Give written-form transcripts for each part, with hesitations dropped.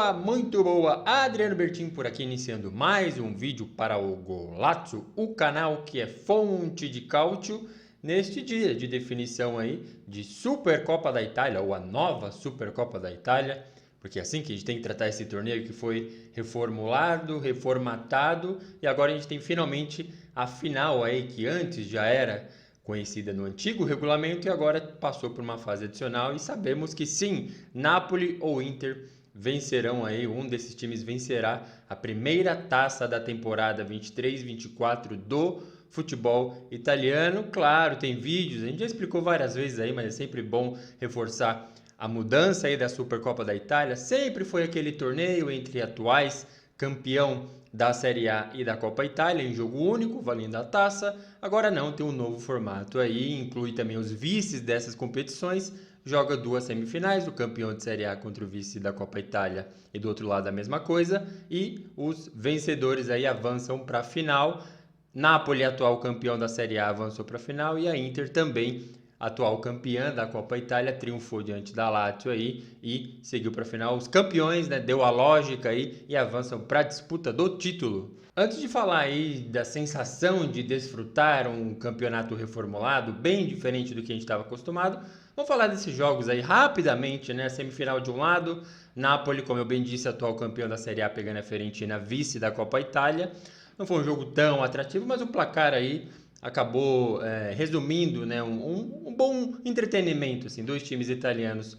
Muito boa! Adriano Bertin por aqui, iniciando mais um vídeo para o Golazzo, o canal que é fonte de cálcio neste dia de definição aí de Supercopa da Itália, ou a nova Supercopa da Itália, porque é assim que a gente tem que tratar esse torneio que foi reformulado, reformatado, e agora a gente tem finalmente a final aí, que antes já era conhecida no antigo regulamento e agora passou por uma fase adicional, e sabemos que sim, Napoli ou Inter vencerão aí, um desses times vencerá a primeira taça da temporada 23-24 do futebol italiano. Claro, tem vídeos, a gente já explicou várias vezes aí, mas é sempre bom reforçar a mudança aí da Supercopa da Itália. Sempre foi aquele torneio entre atuais campeão da Série A e da Copa Itália em jogo único, valendo a taça. Agora não, tem um novo formato aí, inclui também os vices dessas competições. Joga duas semifinais, o campeão de Série A contra o vice da Copa Itália e do outro lado a mesma coisa, e os vencedores aí avançam para a final. Napoli, atual campeão da Série A, avançou para a final, e a Inter também, atual campeã da Copa Itália, triunfou diante da Lazio aí e seguiu para a final. Os campeões, né, deu a lógica aí e avançam para a disputa do título. Antes de falar aí da sensação de desfrutar um campeonato reformulado, bem diferente do que a gente estava acostumado, vamos falar desses jogos aí rapidamente, né? Semifinal de um lado, Napoli, como eu bem disse, atual campeão da Série A, pegando a Fiorentina, vice da Copa Itália. Não foi um jogo tão atrativo, mas o placar aí acabou resumindo, né, um bom entretenimento, assim, dois times italianos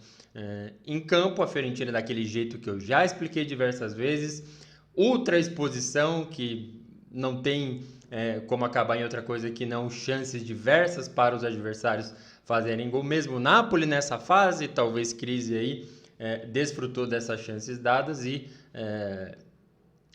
em campo, a Fiorentina daquele jeito que eu já expliquei diversas vezes, ultra exposição, que não tem como acabar em outra coisa que não chances diversas para os adversários fazerem gol. Mesmo o Napoli nessa fase, talvez crise aí, desfrutou dessas chances dadas e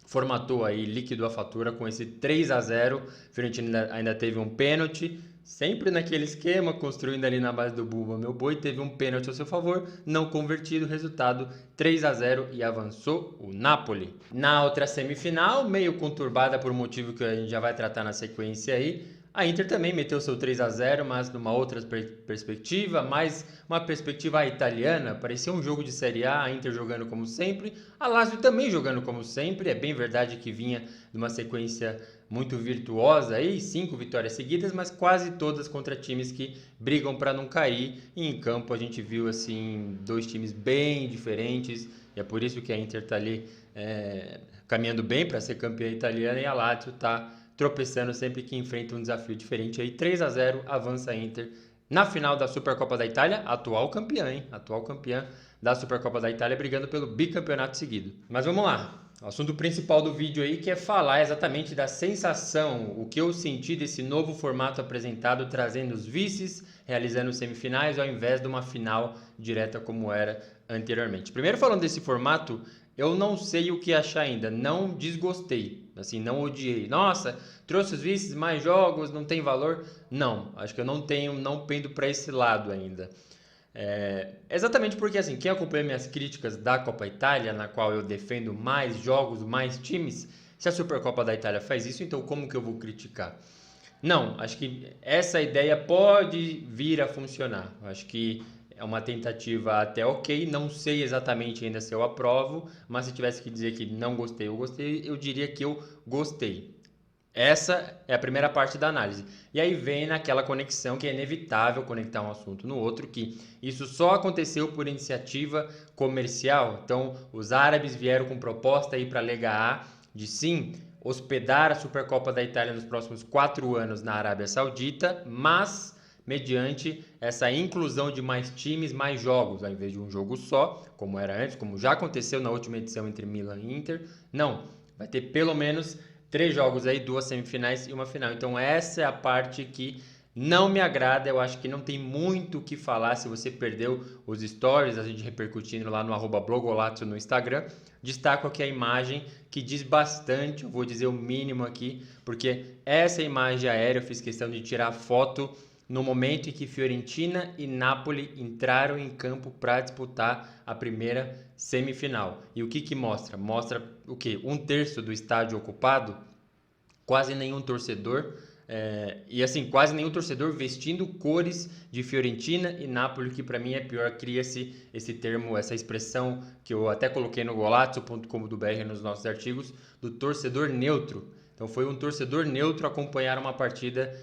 formatou aí, liquidou a fatura com esse 3-0. Fiorentina ainda teve um pênalti, sempre naquele esquema, construindo ali na base do Bumba Meu Boi, teve um pênalti ao seu favor, não convertido, resultado 3-0 e avançou o Napoli. Na outra semifinal, meio conturbada por um motivo que a gente já vai tratar na sequência aí, a Inter também meteu seu 3-0, mas numa outra perspectiva, mais uma perspectiva italiana. Parecia um jogo de Série A, a Inter jogando como sempre, a Lazio também jogando como sempre. É bem verdade que vinha de uma sequência muito virtuosa aí, 5 vitórias seguidas, mas quase todas contra times que brigam para não cair. E em campo a gente viu assim dois times bem diferentes, e é por isso que a Inter está ali caminhando bem para ser campeã italiana, e a Lazio está tropeçando sempre que enfrenta um desafio diferente. Aí 3-0, avança a Inter na final da Supercopa da Itália, atual campeã, hein? Atual campeã da Supercopa da Itália, brigando pelo bicampeonato seguido. Mas vamos lá, o assunto principal do vídeo aí, que é falar exatamente da sensação, o que eu senti desse novo formato apresentado, trazendo os vices, realizando semifinais, ao invés de uma final direta como era anteriormente. Primeiro, falando desse formato, eu não sei o que achar ainda, não desgostei, assim, não odiei. Nossa, trouxe os vices, mais jogos, não tem valor. Não, acho que eu não pendo para esse lado ainda. Exatamente porque, assim, quem acompanha minhas críticas da Copa Itália, na qual eu defendo mais jogos, mais times, se a Supercopa da Itália faz isso, então como que eu vou criticar? Não, acho que essa ideia pode vir a funcionar. Acho que é uma tentativa até ok. Não sei exatamente ainda se eu aprovo, mas se tivesse que dizer que não gostei, eu diria que eu gostei. Essa é a primeira parte da análise. E aí vem naquela conexão que é inevitável conectar um assunto no outro, que isso só aconteceu por iniciativa comercial. Então, os árabes vieram com proposta aí para a Lega A de sim hospedar a Supercopa da Itália nos próximos 4 anos na Arábia Saudita, mas mediante essa inclusão de mais times, mais jogos, ao invés de um jogo só, como era antes, como já aconteceu na última edição entre Milan e Inter. Não, vai ter pelo menos 3 jogos aí, 2 semifinais e uma final. Então essa é a parte que não me agrada. Eu acho que não tem muito o que falar. Se você perdeu os stories, a gente repercutindo lá no @blogolazzo no Instagram, destaco aqui a imagem que diz bastante, eu vou dizer o mínimo aqui, porque essa imagem aérea eu fiz questão de tirar foto no momento em que Fiorentina e Napoli entraram em campo para disputar a primeira semifinal. E o que mostra? Mostra o quê? 1/3 do estádio ocupado, quase nenhum torcedor. E assim, quase nenhum torcedor vestindo cores de Fiorentina e Napoli, que para mim é pior. Cria-se esse termo, essa expressão que eu até coloquei no golazzo.com.br nos nossos artigos, do torcedor neutro. Então foi um torcedor neutro acompanhar uma partida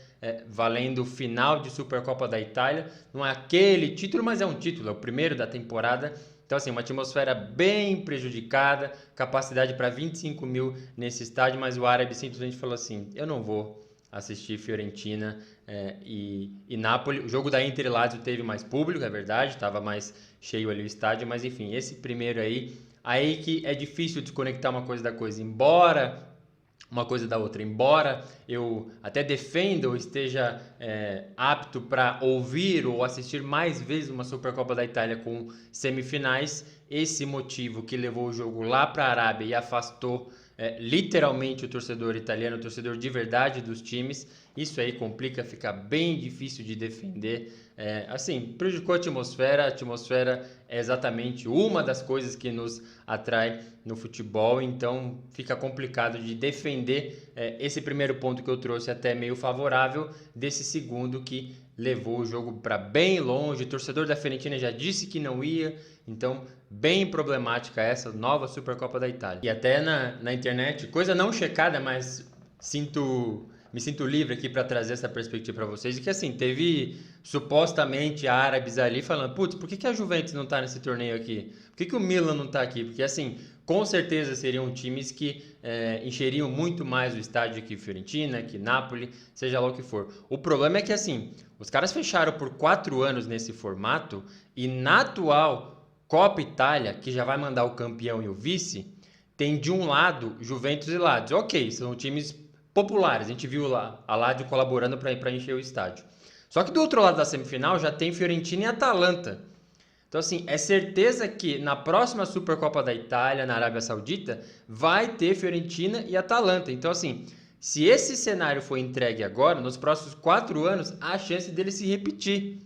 valendo final de Supercopa da Itália. Não é aquele título, mas é um título, é o primeiro da temporada. Então, assim, uma atmosfera bem prejudicada, capacidade para 25 mil nesse estádio, mas o árabe simplesmente falou assim: eu não vou assistir Fiorentina e Napoli. O jogo da Inter e Lazio teve mais público, é verdade, estava mais cheio ali o estádio, mas enfim, esse primeiro aí que é difícil desconectar uma coisa da coisa, uma coisa da outra. Embora eu até defenda ou esteja apto para ouvir ou assistir mais vezes uma Supercopa da Itália com semifinais, esse motivo que levou o jogo lá para a Arábia e afastou literalmente o torcedor italiano, o torcedor de verdade dos times, isso aí complica, fica bem difícil de defender. Assim, prejudicou a atmosfera é exatamente uma das coisas que nos atrai no futebol, então fica complicado de defender esse primeiro ponto que eu trouxe até meio favorável, desse segundo que levou o jogo para bem longe. O torcedor da Fiorentina já disse que não ia, então bem problemática essa nova Supercopa da Itália. E até na internet, coisa não checada, mas me sinto livre aqui para trazer essa perspectiva para vocês, de que assim, teve supostamente árabes ali falando: putz, por que a Juventus não tá nesse torneio aqui? Por que o Milan não tá aqui? Porque assim, com certeza seriam times que encheriam muito mais o estádio que Fiorentina, que Napoli, seja lá o que for. O problema é que assim, os caras fecharam por 4 anos nesse formato e na atual Copa Itália, que já vai mandar o campeão e o vice, tem de um lado Juventus e Lazio. Ok, são times populares, a gente viu lá a Lazio colaborando para encher o estádio. Só que do outro lado da semifinal já tem Fiorentina e Atalanta. Então, assim, é certeza que na próxima Supercopa da Itália, na Arábia Saudita, vai ter Fiorentina e Atalanta. Então, assim, se esse cenário for entregue agora, nos próximos 4 anos, há a chance dele se repetir.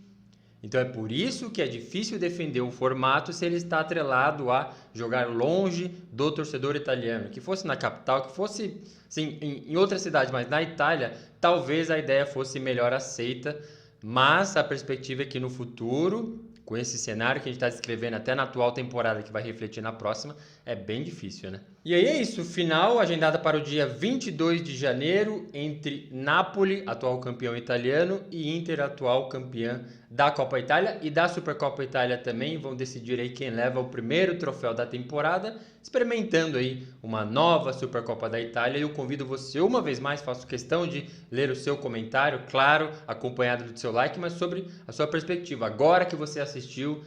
Então é por isso que é difícil defender um formato se ele está atrelado a jogar longe do torcedor italiano. Que fosse na capital, que fosse sim, em outra cidade, mas na Itália, talvez a ideia fosse melhor aceita. Mas a perspectiva é que no futuro, com esse cenário que a gente está descrevendo até na atual temporada, que vai refletir na próxima, é bem difícil, né? E aí é isso, final agendada para o dia 22 de janeiro entre Napoli, atual campeão italiano, e Inter, atual campeã da Copa Itália e da Supercopa Itália também. Vão decidir aí quem leva o primeiro troféu da temporada, experimentando aí uma nova Supercopa da Itália. E eu convido você, uma vez mais, faço questão de ler o seu comentário, claro, acompanhado do seu like, mas sobre a sua perspectiva. Agora que você assistiu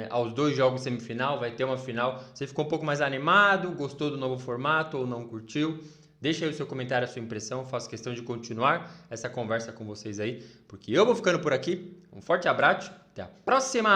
aos 2 jogos semifinal, vai ter uma final, você ficou um pouco mais animado, gostou do novo formato ou não curtiu? Deixa aí o seu comentário, a sua impressão, faço questão de continuar essa conversa com vocês aí, porque eu vou ficando por aqui. Um forte abraço, até a próxima!